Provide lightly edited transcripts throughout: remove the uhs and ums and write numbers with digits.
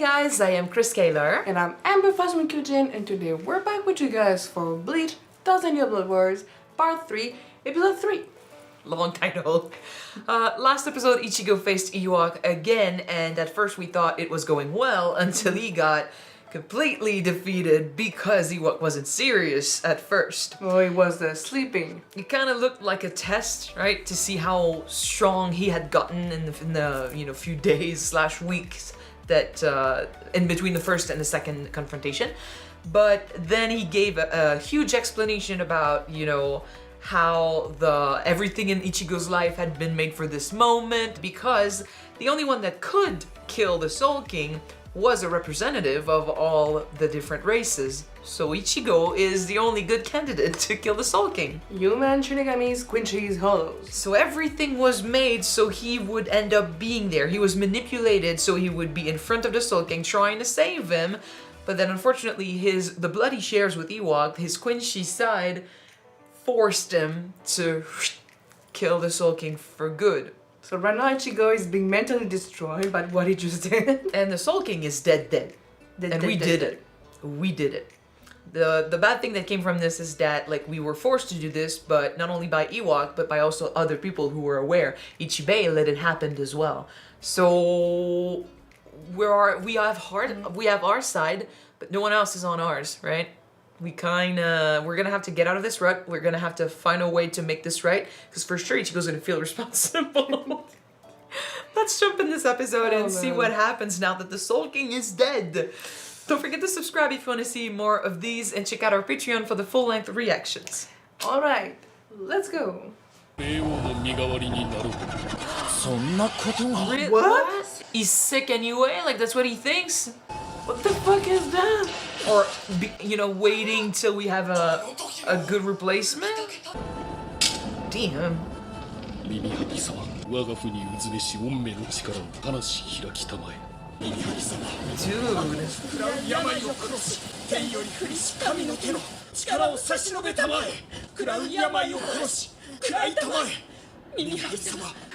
guys, I am Chris Kaler. And I'm Amber from Kyuujin, and today we're back with you guys for Bleach, 1000 Year Blood Wars, Part 3, Episode 3. Long title. Last episode, Ichigo faced Ewok again, and at first we thought it was going well until he got completely defeated because Ewok wasn't serious at first. Oh, he was sleeping. It kind of looked like a test, right, to see how strong he had gotten in the few days / weeks that in between the first and the second confrontation. But then he gave a huge explanation about how everything in Ichigo's life had been made for this moment, because the only one that could kill the Soul King was a representative of all the different races. So Ichigo is the only good candidate to kill the Soul King. Human Shinigamis, Quincy's Hollows. So everything was made so he would end up being there. He was manipulated so he would be in front of the Soul King trying to save him. But then unfortunately the blood he shares with Ewok, his Quincy side, forced him to kill the Soul King for good. So right now Ichigo is being mentally destroyed by what he just did. And the Soul King is dead. And we did it. We did it. The bad thing that came from this is that we were forced to do this, but not only by Ewok, but by also other people who were aware. Ichibei let it happen as well. So we have our side, but no one else is on ours, right? We're gonna have to get out of this rut. We're gonna have to find a way to make this right, because for sure Ichigo's gonna feel responsible. Let's jump in this episode and see what happens now that the Soul King is dead. Don't forget to subscribe if you want to see more of these, and check out our Patreon for the full-length reactions. Alright, let's go. What? He's sick anyway? That's what he thinks? What the fuck is that? Or, waiting till we have a good replacement? Damn.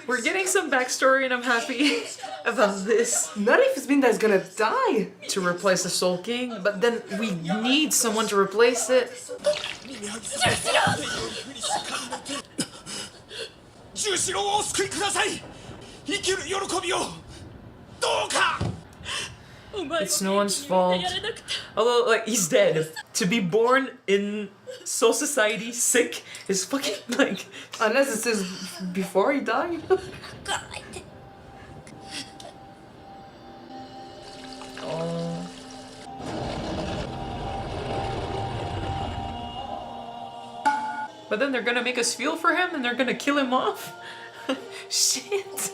We're getting some backstory and I'm happy about this. Not if it's been that's gonna die. To replace the Soul King, but then we need someone to replace it. It's no one's fault. Although, he's dead. To be born in Soul Society sick is fucking, Unless it says before he died. Oh. But then they're gonna make us feel for him and they're gonna kill him off? Shit.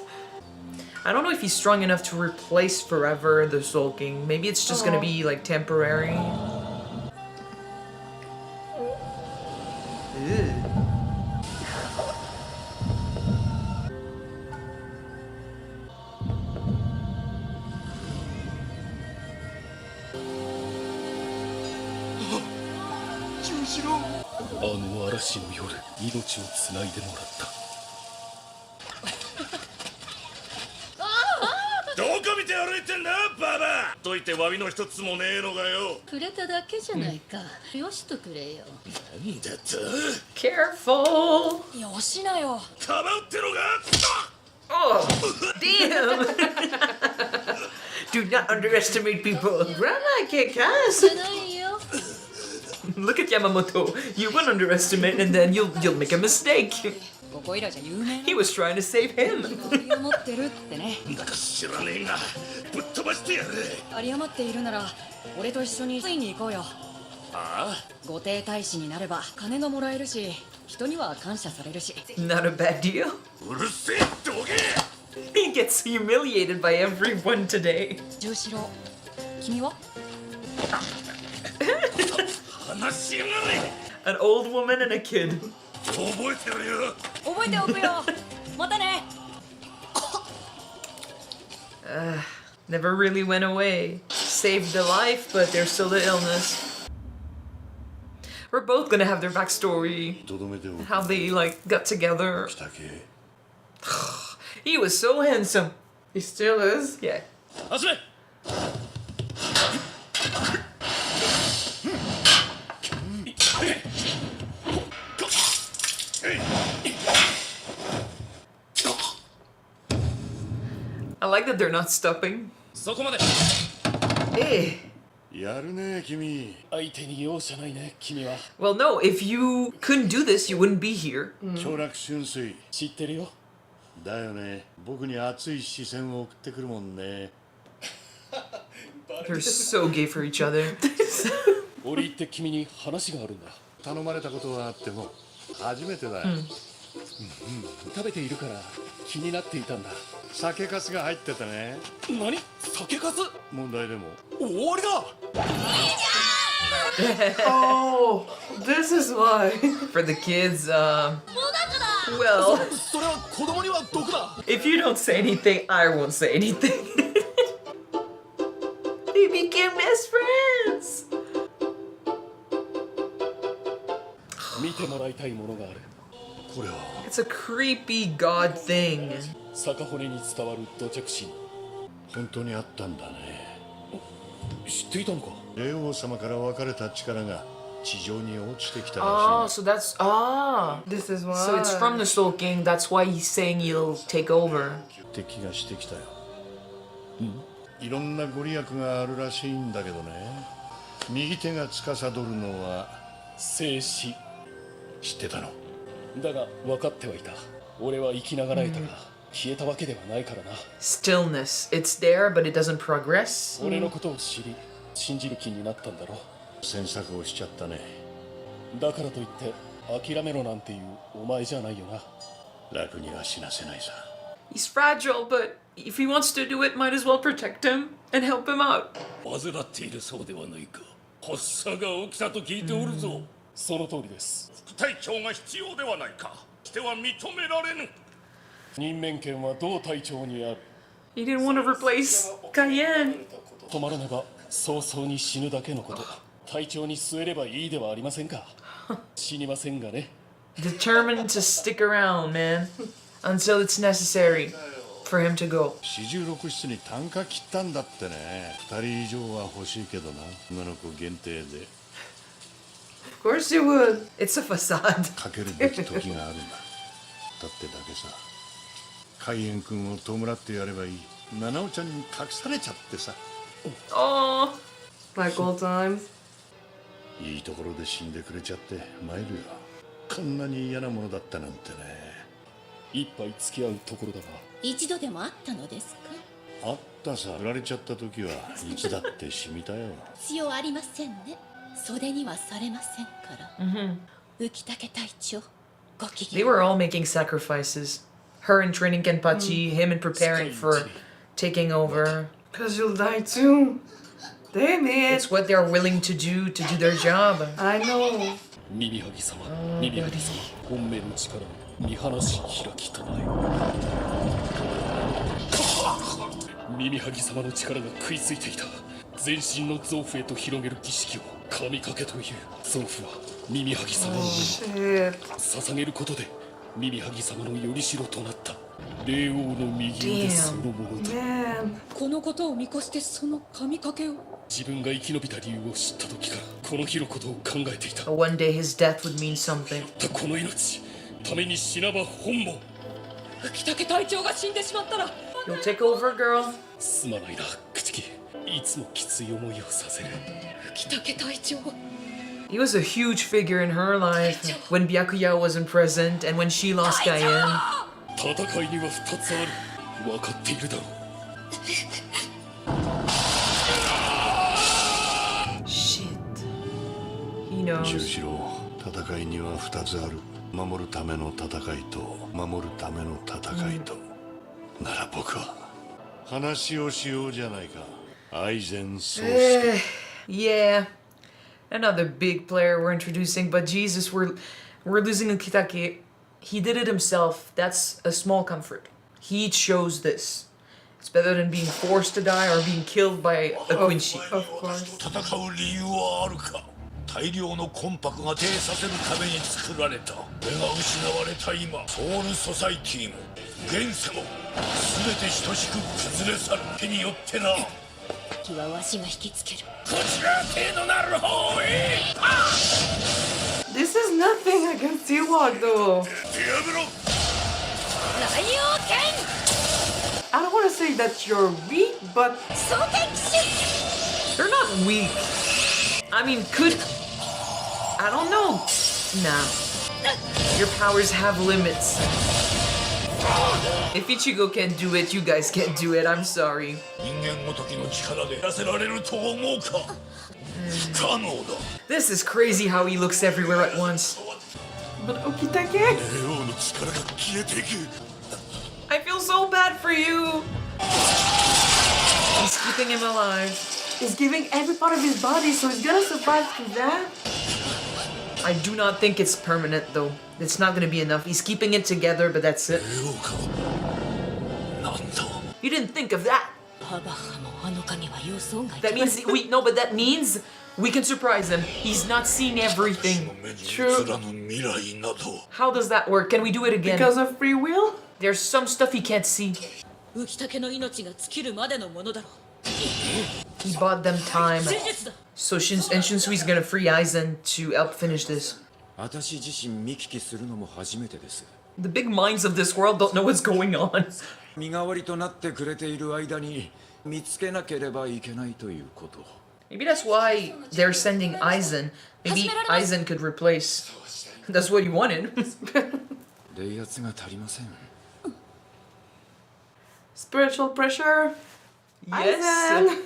I don't know if he's strong enough to replace forever the Soul King. Maybe it's just gonna be temporary. Ew. Careful! Oh, damn! Do not underestimate people. Grandma kick ass. Look at Yamamoto. You will underestimate and then you'll make a mistake. He was trying to save him. Not a bad deal. He gets humiliated by everyone today. An old woman and a kid. Never really went away. Saved a life, but there's still the illness. We're both gonna have their backstory. How they got together. He was so handsome. He still is? Yeah. I like that they're not stopping. Eh. Well, no, if you couldn't do this, you wouldn't be here. Shunsui. 知ってるよ。だよね。僕に熱い視線を送ってくるもんね。They're so gay for each other. 折り入って君に話があるんだ。頼まれたことはあっても初めてだよ。食べているから気になっていたんだ。酒粕が入っててね。何？酒粕？問題でも。終わりだ。Oh, this is why. For the kids, well, それは子供には毒だ。 if you don't say anything, I won't say anything. They became best friends. 見てもらいたいものがある。これは It's a creepy god thing. 逆骨に伝わる土着神。本当にあったんだね。知っていたのか？霊王様から分かれた力が地上に落ちてきた Oh, らし so that's This is why. so it's from the Soul King. That's why he's saying he'll take over. いって気がしてきたよ。いろんなご利益があるらしいんだけどね。右手が司るのは静止。知ってたの？だが分かってはいた。俺は生きながらえたが、消えたわけではないからな。 Stillness. It's there, but it doesn't progress. 俺のことを知り、信じる気になったんだろ。詮索をしちゃったね。だからといって諦めろなんていうお前じゃないよな。楽には死なせないさ。He's fragile, but if he wants to do it, might as well protect him and help him out. 患っているそうではないか。発作が起きたと聞いておるぞ。その通りです。副隊長が必要ではないか。しては認められぬ。任免権は同隊長にある。 He didn't want to replace Cayenne. 止まらねば早々に死ぬだけのこと。隊長に据えればいいではありませんか。死にませんがね。 Determined to stick around, man, until it's necessary for him to go. 四十六室に単価切ったんだってね。2人以上は欲しいけどな。女の子限定で。 Of course you would. It's a facade. かけるべき時があるんだ。だってだけさ。海援君を弔ってやればいい。七尾ちゃんに隠されちゃってさ。 Oh, Like old times. いいところで死んでくれちゃって参るよ。こんなに嫌なものだったなんてね。一杯付き合うところだが。一度でもあったのですか？あったさ。振られちゃった時はいつだって染みたよ。必要ありませんね。袖にはされませんから。Ukitake隊長、ご機 they 嫌。 were all making sacrifices. Her in training Kenpachi, him in preparing for taking over. Cause you'll die too. Damn it. It's what they're willing to do their job. I know. 耳はぎ様、耳はぎ様、本命の力を見放し開きたまえ。耳はぎ様の力が食いついていた。全身の臓腑へと広げる儀式を神掛けという。臓腑は耳はぎ様の上に Shit. 捧げることで耳はぎ様のよりしろとなった霊王の右腕そのものだ。 Man. このことを見越してその神掛けを。自分が生き延びた理由を知った時からこの日のことを考えていた。 One day his death would mean something. この命ために死なば本望。Ukitake隊長が死んでしまったら。 You'll take over, girl. すまないな、口木。いつもきつい思いをさせる。Ukitake隊長。 He was a huge figure in her life when Byakuya wasn't present and when she lost Cayenne. 戦いには2つある。分かっているだろう。 Shit. He knows. 十四郎、戦いには2つある。守るための戦いと守るための戦いと。なら僕は話をしようじゃないか。Aizen Sosuke. Yeah. Another big player we're introducing, but Jesus, we're losing Ukitake. He did it himself. That's a small comfort. He chose this. It's better than being forced to die or being killed by a Quincy. Of course. 戦う理由はあるか。大量の魂魄が停させるために作られた。目が失われた今、ソウルソサイティも現世も全て等しく崩れ去る手によってな。気はわしが引きつける。こちら程度なる方へ。Ewok though. やめろ I don't want to say that you're weak, but They're not weak. I mean, I don't know. Nah. Your powers have limits. If Ichigo can't do it, you guys can't do it. I'm sorry. 人間ごときの力でやらせられると思うか不可能だ This is crazy how he looks everywhere at once. but Ukitake. 霊王の力が消えていく I feel so bad for you. He's keeping him alive. He's giving every part of his body, so he's gonna survive through that. I do not think it's permanent though. It's not gonna be enough. He's keeping it together, but that's it. 霊王かなんだ You didn't think of that. パバハもあの影は予想外 That means but that means we can surprise him. He's not seeing 私 everything. の目に映 True. らぬ未来など How does that work? Can we do it again? Because of free will? There's some stuff he can't see. 浮竹の命が尽きるまでのものだろう He bought them time. 真実だ So Shinsui's gonna free Aizen to help finish this. 私自身見聞きするのも初めてです。 The big minds of this world don't know what's going on. 身代わりとなってくれている間に見つけなければいけないということ。 Maybe that's why they're sending Aizen. Maybe Aizen could replace. That's what you wanted. 冷圧が足りません。 Spiritual pressure? Yes. Aizen.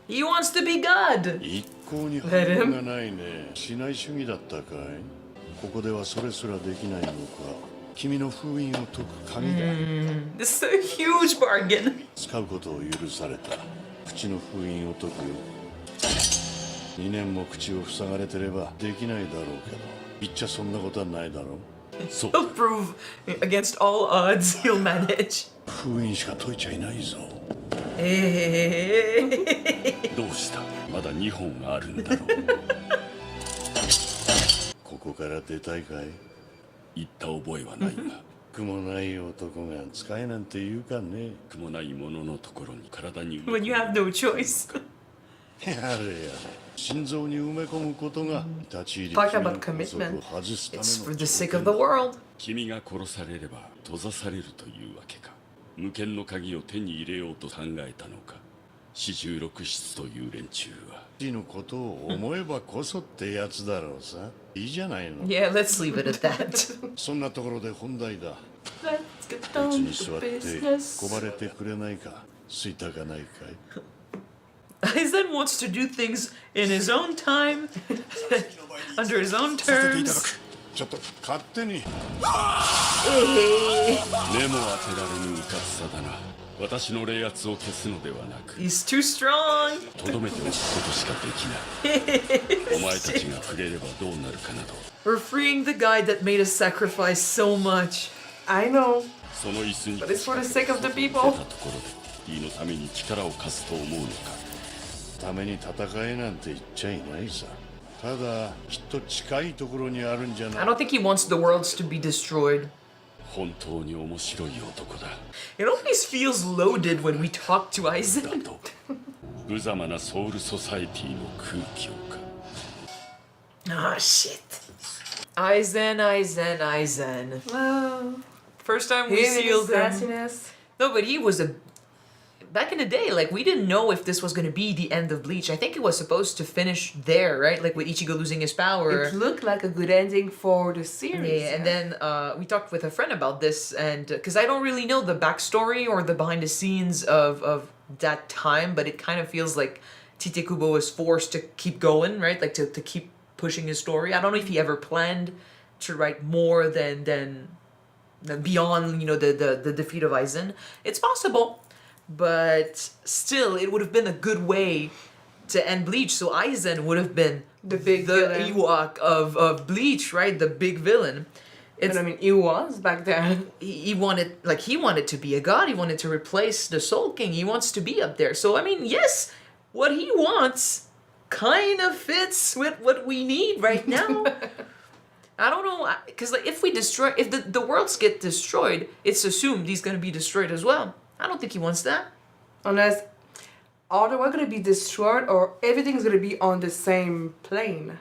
He wants to be God. 一向に反応がないねしない主義だったかいここではそれすらできないのか君の封印を解く鍵だ This is a huge bargain. 使うことを許された口の封印を解くよ2年も口を塞がれてればできないだろうけど言っちゃそんなことはないだろうそう He'll prove against all odds he'll manage. 封印しか解いちゃいないぞ Hey. どうしたまだ2本あるんだろうここから出たいかい言った覚えはないが苦もない男が使えなんて言うかね苦もないもののところに体に When you have no choice. やれやれ心臓に埋め込むことが立ち入り Talk 禁 about 止 commitment. の外すため It's の for the sake of the world. 君が殺されれば閉ざされるというわけか無権の鍵を手に入れようと考えたのか四十六室という連中は死のことを思えばこそってやつだろうさいいじゃないの Yeah, let's leave it at that. そんなところで本題だ Let's get こっち down に to 座って business. 拒れてくれないか吸いたかないかい Aizen wants to do things in his own time, under his own させていただ terms. くちょっと勝手に目も当てられぬうかつさだな私の冷圧を消すのではなく He's too strong. とどめておくことしかできないお前たちが触れればどうなるかなど We're freeing the guy that made us sacrifice so much. I know. その椅子に But it's for the sake of the 出 people. たところで義のために力を貸すと思うのかために戦えなんて言っちゃいないさただきっと近いところにあるんじゃな I い don't think he wants the worlds to be destroyed. 本当に面白い男だ It always feels loaded when we talk to だ Aizen. と無様なソウルソサエティの空気をか Ah, shit. Aizen. Well, First time we he and his sealed him. sassiness. No, but he was a. Back in the day, like, we didn't know if this was gonna be the end of Bleach. I think it was supposed to finish there, right? Like, with Ichigo losing his power. It looked like a good ending for the series. Yeah, and then we talked with a friend about this, and because I don't really know the backstory or the behind the scenes of that time, but it kind of feels like Tite Kubo was forced to keep going, right? Like to keep pushing his story. I don't know if he ever planned to write more than beyond, you know, the defeat of Aizen. It's possible, but still, it would have been a good way to end Bleach. So Aizen would have been The big villain. Ewok of Bleach, right? The big villain. It's, But I mean, he was back then. he wanted to be a god. He wanted to replace the Soul King. He wants to be up there. So I mean, yes, what he wants kind of fits with what we need right now. I don't know, because like if the worlds get destroyed, it's assumed he's gonna be destroyed as well. I don't think he wants that. Unless all the world gonna be destroyed or everything's gonna be on the same plane.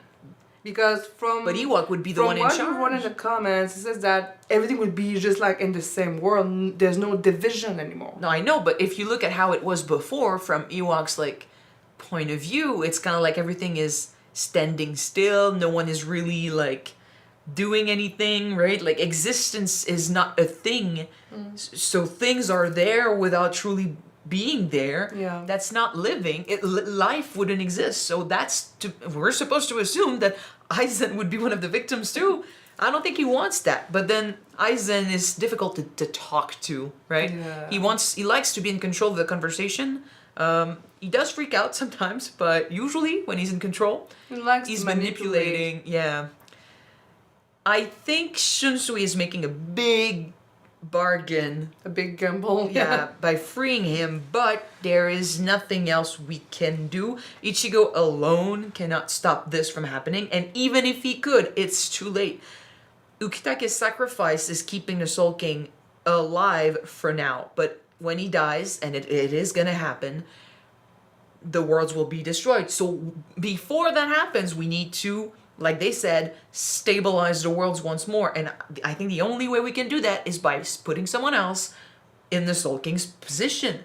Because But Ewok would be the one in From what you wrote in charge. the comments, it says that everything would be just like in the same world. There's no division anymore. No, I know, but if you look at how it was before from Ewok's like point of view, it's kind of like everything is standing still. No one is really like doing anything, right? Like existence is not a thing. So things are there without truly being there. Yeah. That's not living. Life wouldn't exist. So we're supposed to assume that Aizen would be one of the victims too. I don't think he wants that. But then Aizen is difficult to talk to, right? Yeah. He likes to be in control of the conversation. He does freak out sometimes, but usually when he's in control, He likes he's to manipulate. manipulating. Yeah. I think Shunsui is making a big bargain, A big gamble. yeah, by freeing him, but there is nothing else we can do. Ichigo alone cannot stop this from happening, and even if he could, it's too late. Ukitake's sacrifice is keeping the Soul King alive for now, but when he dies, and it is gonna happen, the worlds will be destroyed. So before that happens, we need to, like they said, stabilize the worlds once more. And I think the only way we can do that is by putting someone else in the Soul King's position.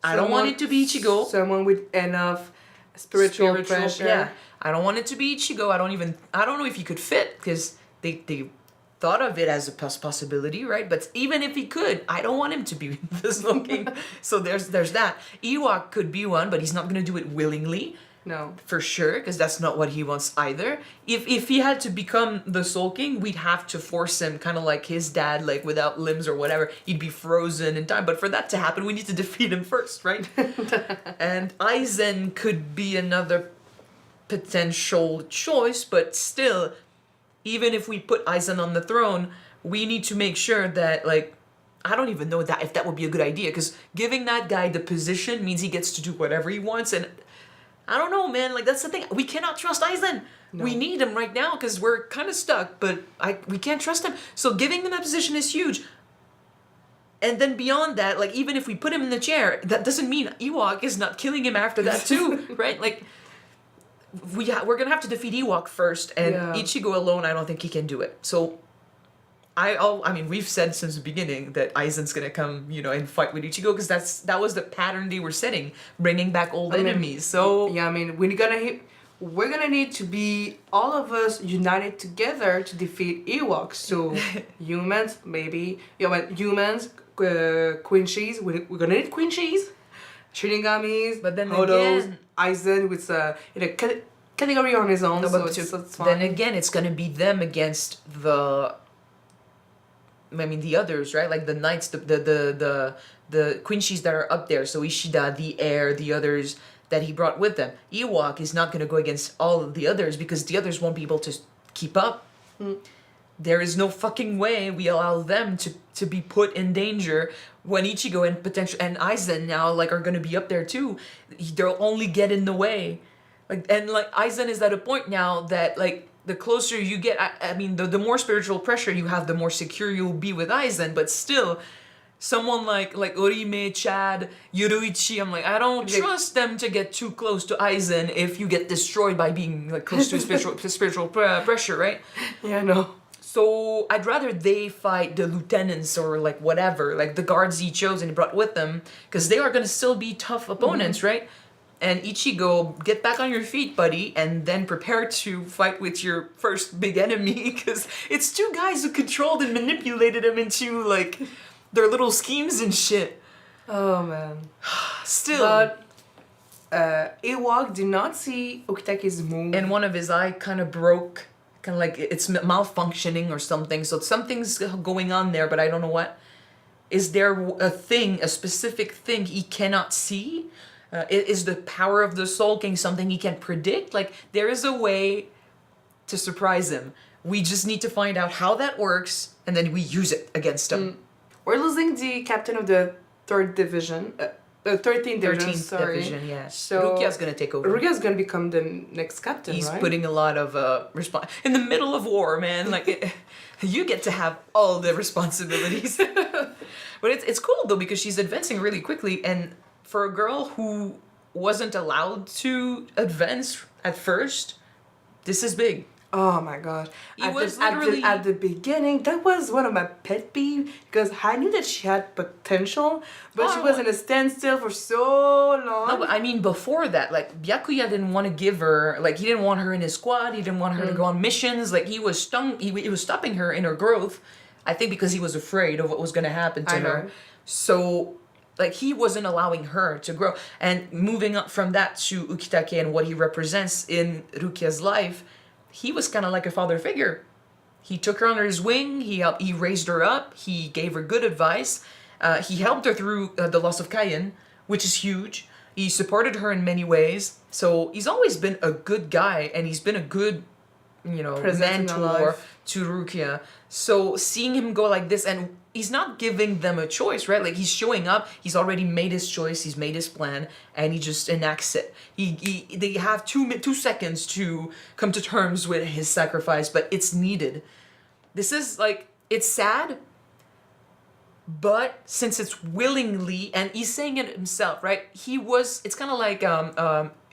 I don't want it to be Ichigo. Someone with enough spiritual pressure. Yeah. I don't want it to be Ichigo. I don't know if he could fit, because they thought of it as a possibility, right? But even if he could, I don't want him to be the Soul King. So there's that. Ewok could be one, but he's not going to do it willingly. No. For sure, because that's not what he wants either. If he had to become the Soul King, we'd have to force him, kind of like his dad, like without limbs or whatever. He'd be frozen in time. But for that to happen, we need to defeat him first, right? And Aizen could be another potential choice, but still, even if we put Aizen on the throne, we need to make sure that, like, I don't even know if that would be a good idea, because giving that guy the position means he gets to do whatever he wants, and I don't know, man. Like, that's the thing. We cannot trust Aizen. No. We need him right now because we're kind of stuck, but we can't trust him. So giving him that position is huge. And then beyond that, like, even if we put him in the chair, that doesn't mean Ewok is not killing him after that too, right? Like, we're going to have to defeat Ewok first, and Ichigo alone, I don't think he can do it. So I mean, we've said since the beginning that Aizen's gonna come, and fight with Ichigo, because that was the pattern they were setting, bringing back old enemies. So yeah, I mean, we're gonna need to be all of us united together to defeat Ewoks. So humans, maybe humans, Queen Cheese. We're gonna need Queen Cheese, Shinigamis, but then Hodos, again, Aizen with a category on his own. No, so but it's fine. then again, it's gonna be them against the others, right? Like the knights, the Quincies that are up there. So Ishida, the heir, the others that he brought with them. Ewok is not going to go against all of the others because the others won't be able to keep up. There is no fucking way we allow them to be put in danger when Ichigo and Aizen now are going to be up there too. They'll only get in the way. Aizen is at a point now that the closer you get, I mean, the more spiritual pressure you have, the more secure you'll be with Aizen. But still, someone like Orime, Chad, Yoruichi, I'm I don't trust them to get too close to Aizen if you get destroyed by being close to spiritual pressure, right? Yeah, no. So I'd rather they fight the lieutenants or whatever, the guards he chose and he brought with them, because they are gonna still be tough opponents, right? And Ichigo, get back on your feet, buddy, and then prepare to fight with your first big enemy, because it's two guys who controlled and manipulated him into, their little schemes and shit. Oh, man. Still. But Ewok did not see Ukitake's move. And one of his eye kind of broke, kind of it's malfunctioning or something, so something's going on there, but I don't know what. Is there a specific thing he cannot see? Is the power of the Soul King something he can predict? There is a way to surprise him. We just need to find out how that works, and then we use it against him. We're losing the captain of the 3rd division. The 13th division, 13th sorry. division, yeah. So Rukia's gonna take over. Rukia's gonna become the next captain, He's right? putting a lot of in the middle of war, man. You get to have all the responsibilities. But it's cool though, because she's advancing really quickly, and for a girl who wasn't allowed to advance at first, This is big. Oh my gosh. It was literally... At the beginning, that was one of my pet peeves because I knew that she had potential, but she was in a standstill for so long. No, but I mean, before that, like, Byakuya didn't want to give her, like, he didn't want her in his squad, he didn't want her to go on missions, like, he was stopping her in her growth, I think because he was afraid of what was going to happen to her. So, like, he wasn't allowing her to grow. And moving up from that to Ukitake and what he represents in Rukia's life, he was kind of like a father figure. He took her under his wing, he raised her up, he gave her good advice, he helped her through the loss of Kyuujin, which is huge. He supported her in many ways. So he's always been a good guy, and he's been a good, mentor to Rukia. So seeing him go like this, and he's not giving them a choice, right? Like, he's showing up, he's already made his choice, he's made his plan, and he just enacts it. They have 2 seconds to come to terms with his sacrifice, but it's needed. This is, like, it's sad, but since it's willingly, and he's saying it himself, right? It's kind of like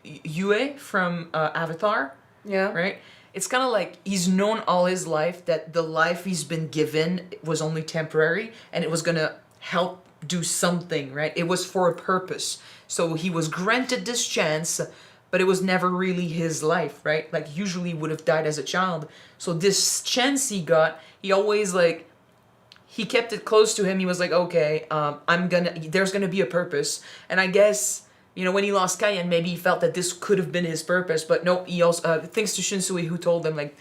Yue from Avatar. Yeah. Right? It's kind of like he's known all his life that the life he's been given was only temporary and it was going to help do something, right? It was for a purpose. So he was granted this chance, but it was never really his life, right? Like, usually would have died as a child. So this chance he got, he always, like, he kept it close to him. He was like, okay, there's gonna be a purpose. And I guess, when he lost Kyuujin, maybe he felt that this could have been his purpose, but no, he also, thanks to Shunsui, who told him, like,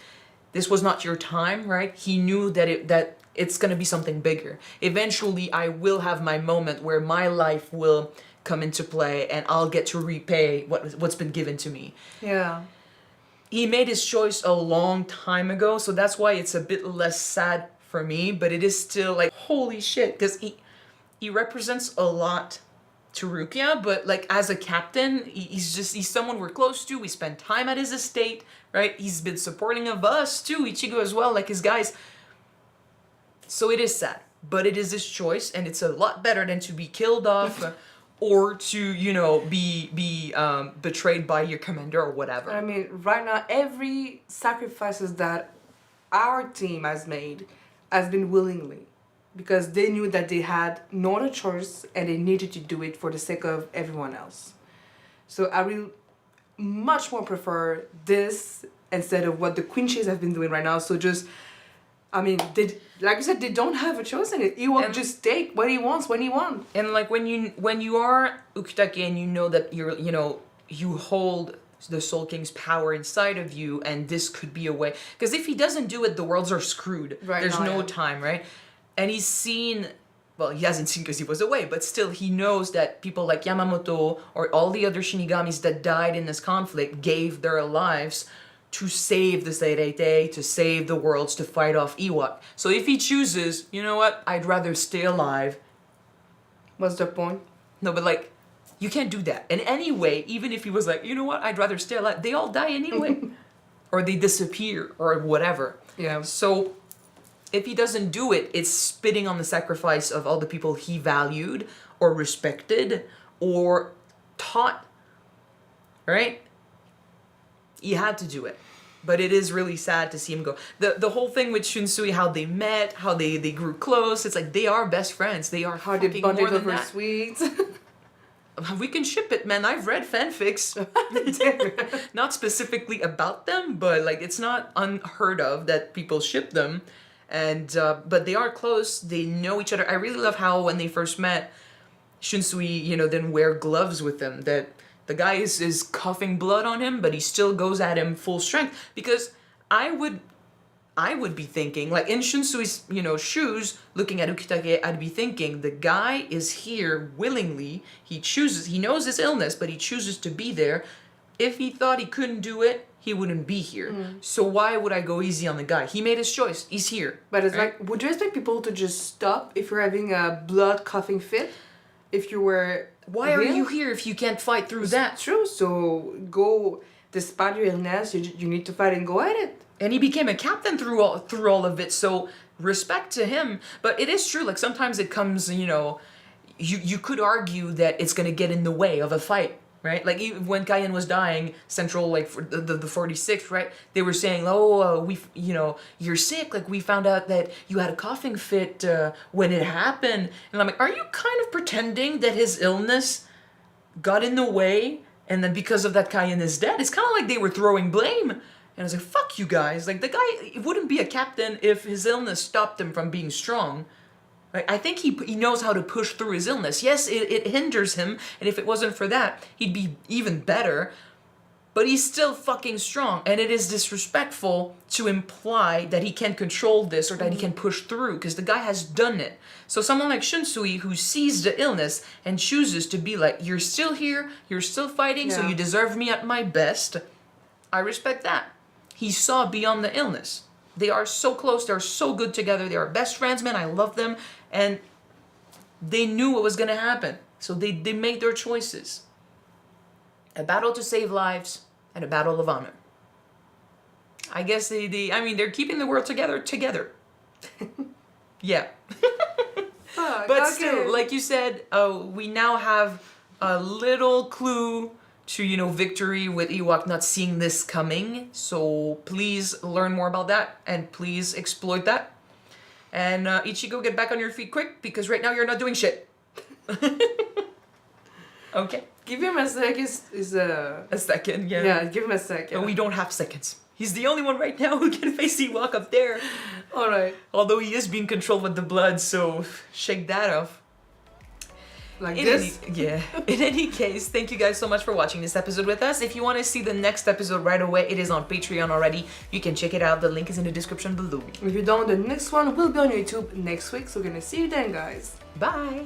this was not your time, right? He knew that it's gonna be something bigger. Eventually, I will have my moment where my life will come into play and I'll get to repay what's been given to me. Yeah. He made his choice a long time ago, so that's why it's a bit less sad for me, but it is still like, holy shit, because he represents a lot to Rukia, but like, as a captain, he's someone we're close to. We spend time at his estate, right? He's been supporting of us too, Ichigo as well, like his guys. So it is sad, but it is his choice, and it's a lot better than to be killed off or to, be betrayed by your commander or whatever. I mean, right now, every sacrifices that our team has made has been willingly, because they knew that they had no other choice and they needed to do it for the sake of everyone else. So I will much more prefer this instead of what the Quinches have been doing right now. So just, I mean, like you said, they don't have a choice in it. He will just take what he wants when he wants. And like, when you are Ukitake and you know that you hold the Soul King's power inside of you, and this could be a way, because if he doesn't do it, the worlds are screwed. Right. There's no time, right? And he's seen, well, he hasn't seen because he was away, but still he knows that people like Yamamoto or all the other Shinigamis that died in this conflict gave their lives to save the Seirete, to save the worlds, to fight off Ewok. So if he chooses, you know what, I'd rather stay alive. What's the point? No, but like, you can't do that. And anyway, even if he was like, you know what, I'd rather stay alive, they all die anyway. Or they disappear, or whatever. Yeah. So if he doesn't do it, it's spitting on the sacrifice of all the people he valued, or respected, or taught. Right? He had to do it. But it is really sad to see him go. The whole thing with Shunsui, how they met, how they grew close, it's like they are best friends. They are how they fucking bonded more than over that. sweets. We can ship it, man. I've read fanfics. Not specifically about them, but like, it's not unheard of that people ship them. And but they are close. They know each other. I really love how when they first met, Shunsui, didn't wear gloves with them. That the guy is coughing blood on him, but he still goes at him full strength. Because I would be thinking, like, in Shunsui's, shoes, looking at Ukitake, I'd be thinking, the guy is here willingly. He knows his illness, but he chooses to be there. If he thought he couldn't do it, he wouldn't be here. So why would I go easy on the guy? He made his choice. He's here. But it's right? like, would you expect people to just stop if you're having a blood coughing fit? If you were... Why are you here if you can't fight through that? It's true. So go, despite your illness, you need to fight and go at it. And he became a captain through all of it, so respect to him. But it is true, like, sometimes it comes, you could argue that it's going to get in the way of a fight, right? Like even when Kaien was dying, Central, like for the 46th, right? They were saying, oh, you're sick. Like we found out that you had a coughing fit when it happened. And I'm like, are you kind of pretending that his illness got in the way? And then because of that, Kaien is dead. It's kind of like they were throwing blame. And I was like, fuck you guys. Like the guy wouldn't be a captain if his illness stopped him from being strong. I think he knows how to push through his illness. Yes, it hinders him, and if it wasn't for that, he'd be even better. But he's still fucking strong, and it is disrespectful to imply that he can control this or that he can push through, because the guy has done it. So someone like Shunsui, who sees the illness and chooses to be like, you're still here, you're still fighting, so you deserve me at my best, I respect that. He saw beyond the illness. They are so close, they're so good together, they are best friends, man, I love them. And they knew what was going to happen. So they made their choices. A battle to save lives and a battle of honor. I guess they're keeping the world together. Yeah. But still, like you said, we now have a little clue to, victory with Ewok not seeing this coming. So please learn more about that and please exploit that. And Ichigo, get back on your feet quick, because right now you're not doing shit. Okay. Give him a sec a second, yeah. Yeah, give him a second. But we don't have seconds. He's the only one right now who can face Ewok up there. Alright. Although he is being controlled with the blood, so shake that off. Like this? In any case, thank you guys so much for watching this episode with us. If you want to see the next episode right away, it is on Patreon already. You can check it out. The link is in the description below. If you don't, the next one will be on YouTube next week. So we're gonna see you then, guys. Bye!